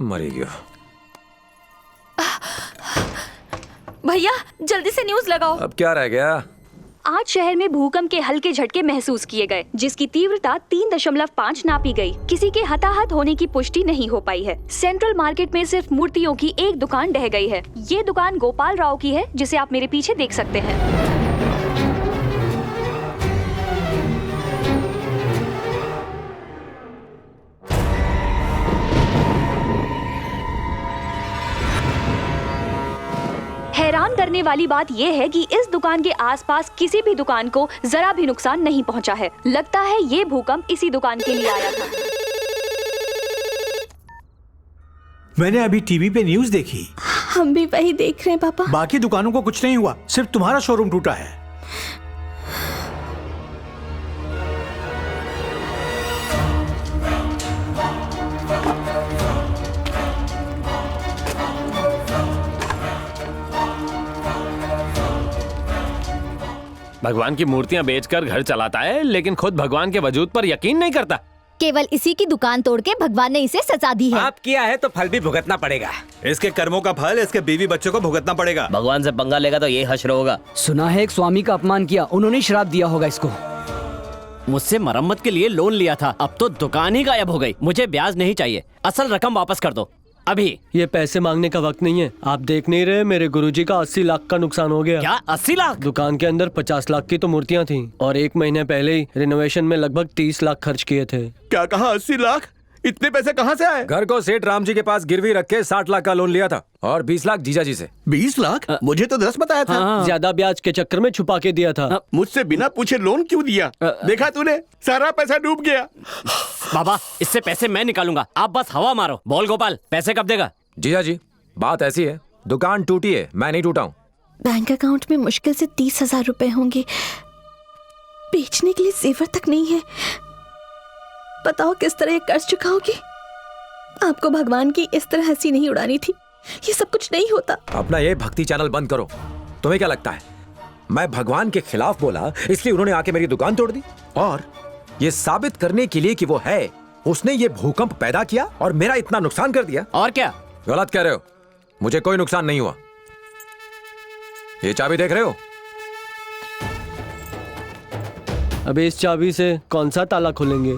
मरी गया। भैया जल्दी से न्यूज़ लगाओ। अब क्या रह गया? आज शहर में भूकंप के हल्के झटके महसूस किए गए, जिसकी तीव्रता 3.5 नापी गई। किसी के हताहत होने की पुष्टि नहीं हो पाई है। सेंट्रल मार्केट में सिर्फ मूर्तियों की एक दुकान ढह गई है। ये दुकान गोपाल राव की है, जिसे आप मेरे पीछे देख सकते हैं। हैरान करने वाली बात यह है कि इस दुकान के आसपास किसी भी दुकान को जरा भी नुकसान नहीं पहुंचा है। लगता है ये भूकंप इसी दुकान के लिए आया था। मैंने अभी टीवी पे न्यूज़ देखी। हम भी वही देख रहे हैं पापा। बाकी दुकानों को कुछ नहीं हुआ, सिर्फ तुम्हारा शोरूम टूटा है। भगवान की मूर्तियां बेचकर घर चलाता है, लेकिन खुद भगवान के वजूद पर यकीन नहीं करता। केवल इसी की दुकान तोड़ के भगवान ने इसे सजा दी है। पाप किया है तो फल भी भुगतना पड़ेगा। इसके कर्मों का फल इसके बीवी बच्चों को भुगतना पड़ेगा। भगवान से पंगा लेगा तो ये हश्र होगा। सुना है एक स्वामी का अपमान किया, उन्होंने श्राप दिया होगा इसको। मुझसे मरम्मत के लिए लोन लिया था, अब तो दुकान ही गायब हो गई। मुझे ब्याज नहीं चाहिए, असल रकम वापस कर दो अभी। ये पैसे मांगने का वक्त नहीं है। आप देख नहीं रहे, मेरे गुरुजी का 80 लाख का नुकसान हो गया। क्या 80 लाख? दुकान के अंदर 50 लाख की तो मूर्तियां थीं और 1 महीने पहले ही रिनोवेशन में लगभग 30 लाख खर्च किए थे। क्या कहा? 80 लाख? इतने पैसे कहाँ से आए? घर को सेठ राम जी के पास गिरवी रख के 60 लाख का लोन लिया था और 20 लाख जीजा जी से। 20 लाख? मुझे तो 10 बताया था। ज्यादा ब्याज के चक्कर में छुपा के दिया था। मुझसे बिना पूछे लोन क्यों दिया? देखा तूने, सारा पैसा डूब गया। बाबा इससे पैसे मैं निकालूंगा, आप बस हवा मारो। बोल गोपाल, पैसे कब देगा? जीजा जी बात ऐसी है, दुकान टूटी है, मैं नहीं टूटा हूँ। बैंक अकाउंट में मुश्किल से 30,000 रुपए होंगे। बेचने के लिए जेवर तक नहीं है। बताओ किस तरह ये कर्ज चुकाओगी? आपको भगवान की इस तरह हंसी नहीं उड़ानी थी, ये सब कुछ नहीं होता। अपना ये भक्ति चैनल बंद करो। तुम्हें क्या लगता है मैं भगवान के खिलाफ बोला इसलिए उन्होंने आके मेरी दुकान तोड़ दी? और ये साबित करने के लिए कि वो है, उसने ये भूकंप पैदा किया और मेरा इतना नुकसान कर दिया। और क्या? गलत कह रहे हो, मुझे कोई नुकसान नहीं हुआ। ये चाबी देख रहे हो? अब इस चाबी से कौन सा ताला खोलेंगे?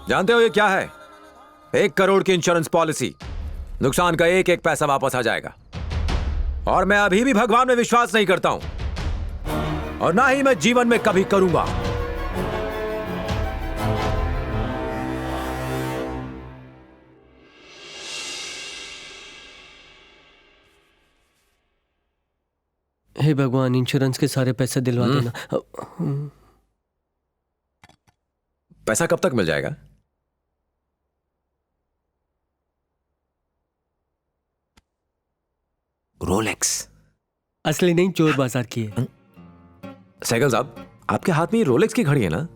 जानते हो ये क्या है? 1 करोड़ की इंश्योरेंस पॉलिसी। नुकसान का एक एक पैसा वापस आ जाएगा। और मैं अभी भी भगवान में विश्वास नहीं करता हूं और ना ही मैं जीवन में कभी करूंगा। हे भगवान, इंश्योरेंस के सारे पैसे दिलवा देना। पैसा कब तक मिल जाएगा? रोलेक्स। असली नहीं, चोर बाजार की है। सहगल साहब, आपके हाथ में ये रोलेक्स की घड़ी है ना?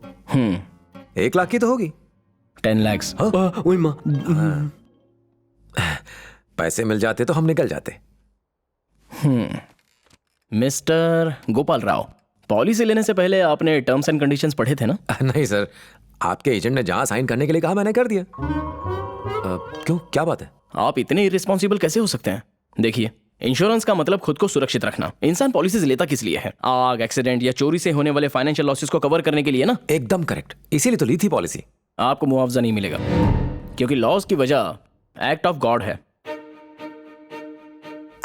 1 लाख की तो होगी। 10 lakhs। ओए माँ, पैसे मिल जाते तो हम निकल जाते। मिस्टर गोपाल राव, पॉलिसी लेने से पहले आपने टर्म्स एंड कंडीशंस पढ़े थे ना? नहीं सर, आपके एजेंट ने जहां साइन करने के लिए कहा मैंने कर दिया। क्यों, क्या बात है? आप इतने इररिस्पॉन्सिबल कैसे हो सकते हैं? देखिए, इंश्योरेंस का मतलब खुद को सुरक्षित रखना। इंसान पॉलिसीज लेता किस लिए है? आग, एक्सीडेंट या चोरी से होने वाले फाइनेंशियल लॉसेस को कवर करने के लिए ना? एकदम करेक्ट, इसीलिए तो ली थी पॉलिसी। आपको मुआवजा नहीं मिलेगा क्योंकि लॉस की वजह एक्ट ऑफ गॉड है।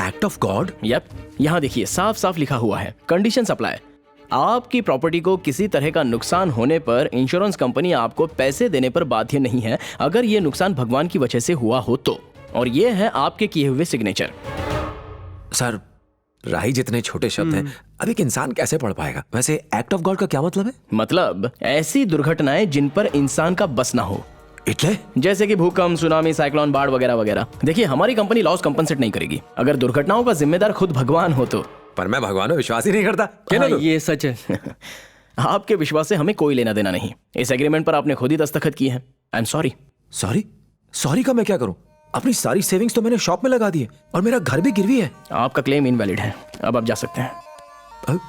Act of God? यप, यहाँ देखिए साफ साफ लिखा हुआ है, कंडीशंस अप्लाई। आपकी प्रॉपर्टी को किसी तरह का नुकसान होने पर इंश्योरेंस कंपनी आपको पैसे देने पर बाध्य नहीं है, अगर ये नुकसान भगवान की वजह से हुआ हो तो। और ये है आपके किए हुए सिग्नेचर। सर, राही जितने छोटे शब्द हैं, अब एक इंसान कैसे पढ़ पाएगा? वैसे एक्ट ऑफ गॉड का क्या मतलब है? मतलब ऐसी दुर्घटनाएं जिन पर इंसान का बस ना हो। इतने जैसे कि भूकंप, सुनामी, साइक्लोन, बाढ़ वगैरह वगैरह। देखिए, हमारी कंपनी लॉस कंपनसेट नहीं करेगी। अगर दुर्घटनाओं का जिम्मेदार खुद भगवान हो तो। पर मैं भगवान में विश्वास ही नहीं करता। क्या हाँ, ना ये सच है। आपके विश्वास से हमें कोई लेना देना नहीं। इस एग्रीमेंट पर आपने खुद ही दस्तखत किए हैं। I am sorry. Sorry? Sorry का मैं क्या करूं? अपनी सारी सेविंग्स तो मैंने शॉप में लगा दी है और मेरा घर भी गिरवी है। आपका क्लेम इनवैलिड है। अब आप जा सकते हैं। अब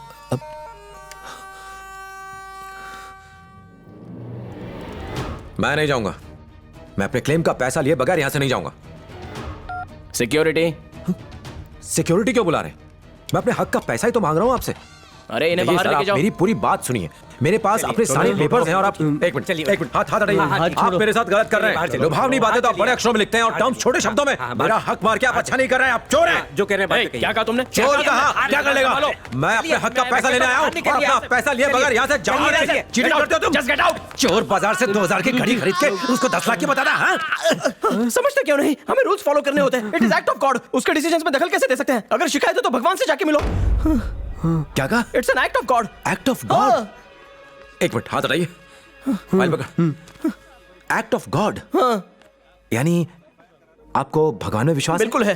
मैं नहीं जाऊंगा। मैं अपने क्लेम का पैसा लिए बगैर यहां से नहीं जाऊंगा। सिक्योरिटी। सिक्योरिटी क्यों बुला रहे? मैं अपने हक का पैसा ही तो मांग रहा हूं आपसे। अरे इन्हें देखिए बाहर सर, लेके आप जाओ। मेरी पूरी बात सुनिए। मेरे पास अपने सारे पेपर्स हैं और आप एक मिनट चलिए, एक मिनट हाथ हटाइए। आप मेरे साथ गलत कर रहे हैं। लुभावनी बातें तो आप बड़े अक्षरों में लिखते हैं और टर्म्स छोटे शब्दों में। मेरा हक मार के आप अच्छा नहीं कर रहे हैं। आप चोर हैं। जो कह रहे हैं क्या कहा तुमने? चोर कहा? क्या कर लेगा? मैं अपने हक का पैसा लेने आया हूं और अपना पैसा लिए बगैर यहाँ से जाऊंगा नहीं। चीटिंग करते हो तुम। Just get out! चोर बाजार से 2000 की घड़ी खरीद के उसको 10 लाख की बताना। हाँ, समझते क्यों नहीं? हमें रूल्स फॉलो करने होते हैं। It is act of God. उसके डिसीजंस में दखल कैसे दे सकते हैं? अगर शिकायत है तो भगवान से जाके मिलो। क्या कहा? It's an act of God. Act of God? एक मिनट हाथ हटाइए। फाइल पकड़। एक्ट ऑफ गॉड यानी आपको भगवान में विश्वास बिल्कुल है।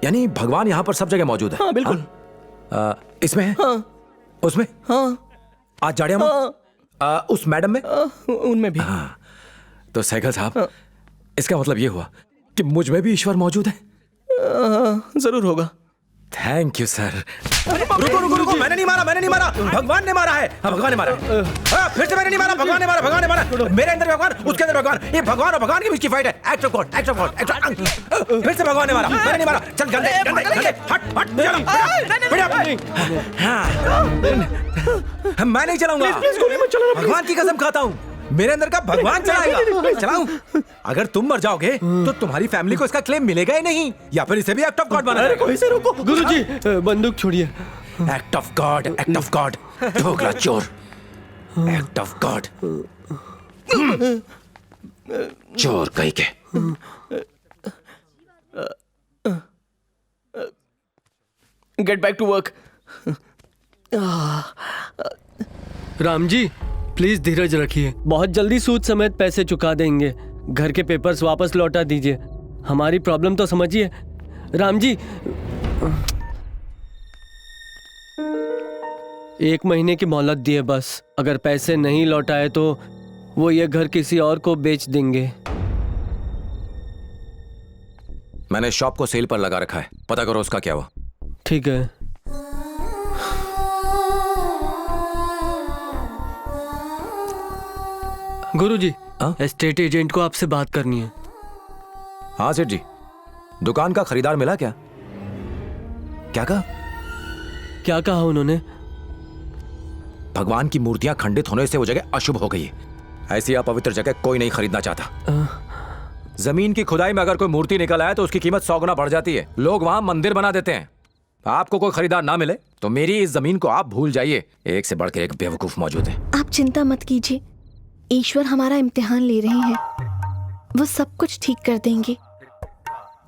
यानी भगवान यहाँ पर सब जगह मौजूद है। हाँ, बिल्कुल। इसमें है? हाँ। उसमें? हाँ। आज जाड़िया में? उस मैडम में? उनमें भी। तो सहगल साहब, इसका मतलब ये हुआ कि मुझ में भी ईश्वर मौजूद है। जरूर होगा। Thank you sir. रुको रुको रुको, मैंने नहीं मारा, भगवान ने मारा है। हाँ, भगवान ने मारा है। फिर से मैंने नहीं मारा, भगवान ने मारा। मेरे अंदर भगवान, उसके अंदर भगवान। ये भगवान और भगवान के बीच की फाइट है। Act of God. फिर से भगवान ने मारा, मैंने नहीं मारा। चल गंदे हट मैं नहीं चलाऊंगा। भगवान की कसम खाता हूँ, मेरे अंदर का भगवान चलाएगा। चलाऊं? अगर तुम मर जाओगे तो तुम्हारी फैमिली को इसका क्लेम मिलेगा ही नहीं, या फिर इसे भी एक्ट ऑफ गॉड बना देंगे। कोई से रोको। गुरुजी, बंदूक छोड़िए। Act of God, act of God. Dhokla चोर। Act of God. चोर कहीं के। Get back to work. Ram ji, please धीरज रखिए। बहुत जल्दी सूद समेत पैसे चुका देंगे। घर के पेपर्स वापस लौटा दीजिए। हमारी प्रॉब्लम तो समझिए। राम जी, 1 महीने की मोहलत दिए बस। अगर पैसे नहीं लौटाए तो वो ये घर किसी और को बेच देंगे। मैंने शॉप को सेल पर लगा रखा है, पता करो उसका क्या हुआ। ठीक है। गुरुजी, एस्टेट एजेंट को आपसे बात करनी है। हाँ सेठ जी, दुकान का खरीदार मिला क्या? क्या कहा? क्या कहा उन्होंने? भगवान की मूर्तियां खंडित होने से वो जगह अशुभ हो गई है। ऐसी अपवित्र जगह कोई नहीं खरीदना चाहता। जमीन की खुदाई में अगर कोई मूर्ति निकल आए तो उसकी कीमत 100 गुना बढ़ जाती है। लोग वहां मंदिर बना देते हैं। आपको कोई खरीदार ना मिले तो मेरी इस जमीन को आप भूल जाइए। एक से बढ़कर एक बेवकूफ मौजूद है। आप चिंता मत कीजिए, ईश्वर हमारा इम्तिहान ले रहे हैं। वो सब कुछ ठीक कर देंगे।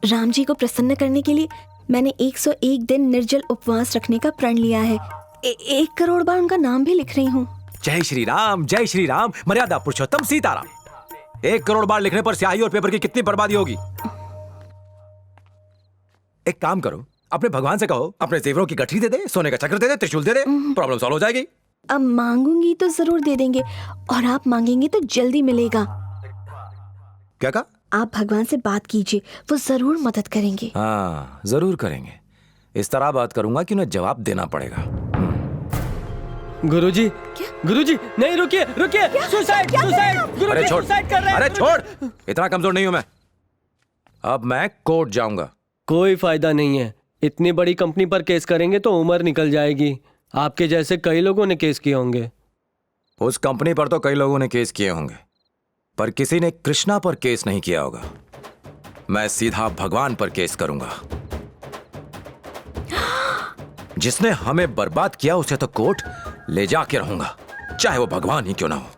राम जी को प्रसन्न करने के लिए मैंने 101 दिन निर्जल उपवास रखने का प्रण लिया है। 1 करोड़ बार उनका नाम भी लिख रही हूँ। जय श्री राम, जय श्री राम, मर्यादा पुरुषोत्तम सीताराम। 1 करोड़ बार लिखने पर स्याही और पेपर की कितनी बर्बादी होगी। एक काम करो, अपने भगवान से कहो अपने जेवरों की गठरी दे दे, सोने का चक्र दे दे, त्रिशूल दे दे, प्रॉब्लम सॉल्व हो जाएगी। अब मांगूंगी तो जरूर दे देंगे, और आप मांगेंगे तो जल्दी मिलेगा। क्या कहा? आप भगवान से बात कीजिए, वो जरूर मदद करेंगे। हाँ, जरूर करेंगे। इस तरह बात करूंगा कि उन्हें जवाब देना पड़ेगा। गुरुजी, गुरुजी, नहीं रुकिए, रुकिए। सुसाइड, सुसाइड, गुरुजी सुसाइड कर रहे हैं। अरे छोड़, इतना कमजोर नहीं हूं मैं। अब मैं कोर्ट जाऊंगा। कोई फायदा नहीं है। इतनी बड़ी कंपनी पर केस करेंगे तो उम्र निकल जाएगी। आपके जैसे कई लोगों ने केस किए होंगे। उस कंपनी पर तो कई लोगों ने केस किए होंगे, पर किसी ने कृष्णा पर केस नहीं किया होगा। मैं सीधा भगवान पर केस करूंगा। जिसने हमें बर्बाद किया उसे तो कोर्ट ले जाके रहूंगा, चाहे वो भगवान ही क्यों ना हो।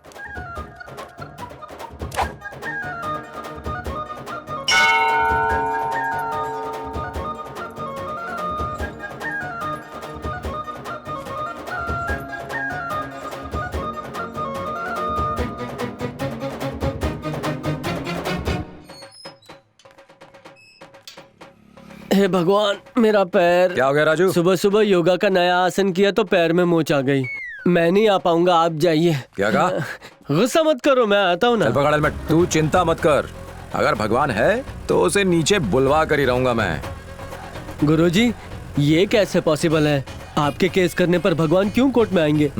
हे भगवान, मेरा पैर। क्या हो गया राजू? सुबह सुबह योगा का नया आसन किया तो पैर में मोच आ गई। मैं नहीं आ पाऊंगा, आप जाइए। क्या कहा? गुस्सा मत करो, मैं आता हूँ ना। चल पकड़ हेलमेट। तू चिंता मत कर, अगर भगवान है तो उसे नीचे बुलवा कर ही रहूंगा मैं। गुरुजी, ये कैसे पॉसिबल है? आपके केस करने पर भगवान क्यों कोर्ट में आएंगे?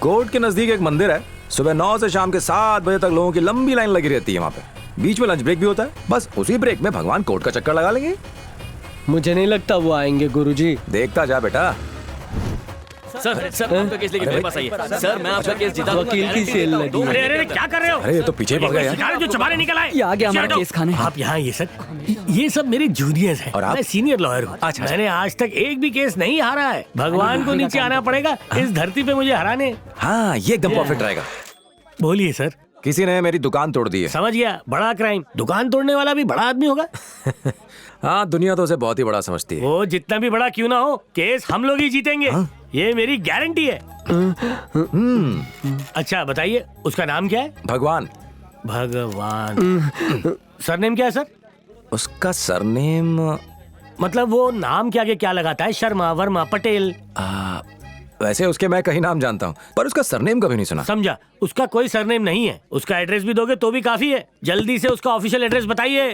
कोर्ट के नजदीक एक मंदिर है, सुबह 9 से शाम के 7 बजे तक लोगों की लंबी लाइन लगी रहती है वहाँ पे। बीच में लंच ब्रेक भी होता है, बस उसी ब्रेक में भगवान कोर्ट का चक्कर लगा लेंगे। मुझे नहीं लगता वो आएंगे गुरुजी। देखता जा बेटा। सर आपका केस लेके मेरे पास आइए। सर मैं आपका केस जीता। वकील की सेल लगी। अरे क्या कर रहे हो? अरे ये तो पीछे पड़ गया यार। जो चबारे निकल आए। ये आ गया हमारा केस खाने। आप यहाँ ये सर, ये सब मेरे जूनियर्स हैं। और आप? मैं सीनियर लॉयर हूँ। अच्छा। मैंने आज तक एक भी केस नहीं हारा है। भगवान को नीचे आना पड़ेगा इस धरती पे मुझे हराने। हाँ, ये एकदम परफेक्ट रहेगा। बोलिए सर। किसी ने मेरी दुकान तोड़ दी है। समझ गया, बड़ा क्राइम। दुकान तोड़ने वाला भी बड़ा आदमी होगा। हाँ, दुनिया तो उसे बहुत ही बड़ा समझती है। वो जितना भी बड़ा क्यों ना हो, केस हम लोग ही जीतेंगे। ये मेरी गारंटी है। अच्छा बताइए, उसका नाम क्या है? भगवान। भगवान। सरनेम क्या है सर? उसका सरनेम मतलब वो नाम के आगे क्या लगाता है? शर्मा, वर्मा, पटेल? वैसे उसके मैं कहीं नाम जानता हूँ, पर उसका सरनेम कभी नहीं सुना। समझा, उसका कोई सरनेम नहीं है। उसका एड्रेस भी दोगे तो भी काफी है। जल्दी से उसका ऑफिशियल एड्रेस बताइए।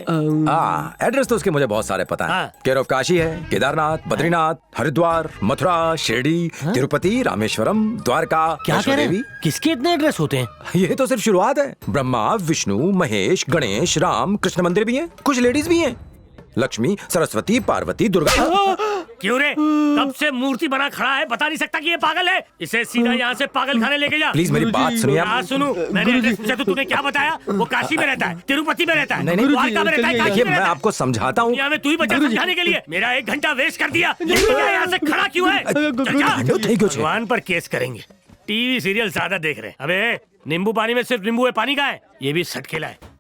एड्रेस तो उसके मुझे बहुत सारे पता है। हाँ। केयर ऑफ काशी है, केदारनाथ, बद्रीनाथ, हरिद्वार, मथुरा, शिरडी, तिरुपति, रामेश्वरम, द्वारका, क्या कह रहे वैष्णो हैं? किसके इतने एड्रेस होते हैं? देवी। ये तो सिर्फ शुरुआत है। ब्रह्मा, विष्णु, महेश, गणेश, राम, कृष्ण मंदिर भी हैं, कुछ लेडीज भी हैं, लक्ष्मी, सरस्वती, पार्वती, दुर्गा। क्यों रे? कब से मूर्ति बना खड़ा है, बता नहीं सकता कि ये पागल है? इसे सीधा यहाँ से पागल खाने लेके जा। प्लीज मेरी बात सुनिए आप। हाँ सुनू। मैंने एड्रेस पूछा तो तूने क्या बताया? वो काशी में रहता है, तिरुपति में रहता है, नहीं, द्वारका में रहता है, काशी देखिए में मैं रहता है। आपको समझाता हूँ। दुनिया में तू ही बचा समझाने के लिए। मेरा 1 घंटा वेस्ट कर दिया। लेकिन यहाँ से खड़ा क्यों है? चल जा। भगवान पर केस करेंगे। टीवी सीरियल ज्यादा देख रहे हैं। अबे नींबू पानी में सिर्फ नींबू है, पानी का है। ये भी सटकेला है।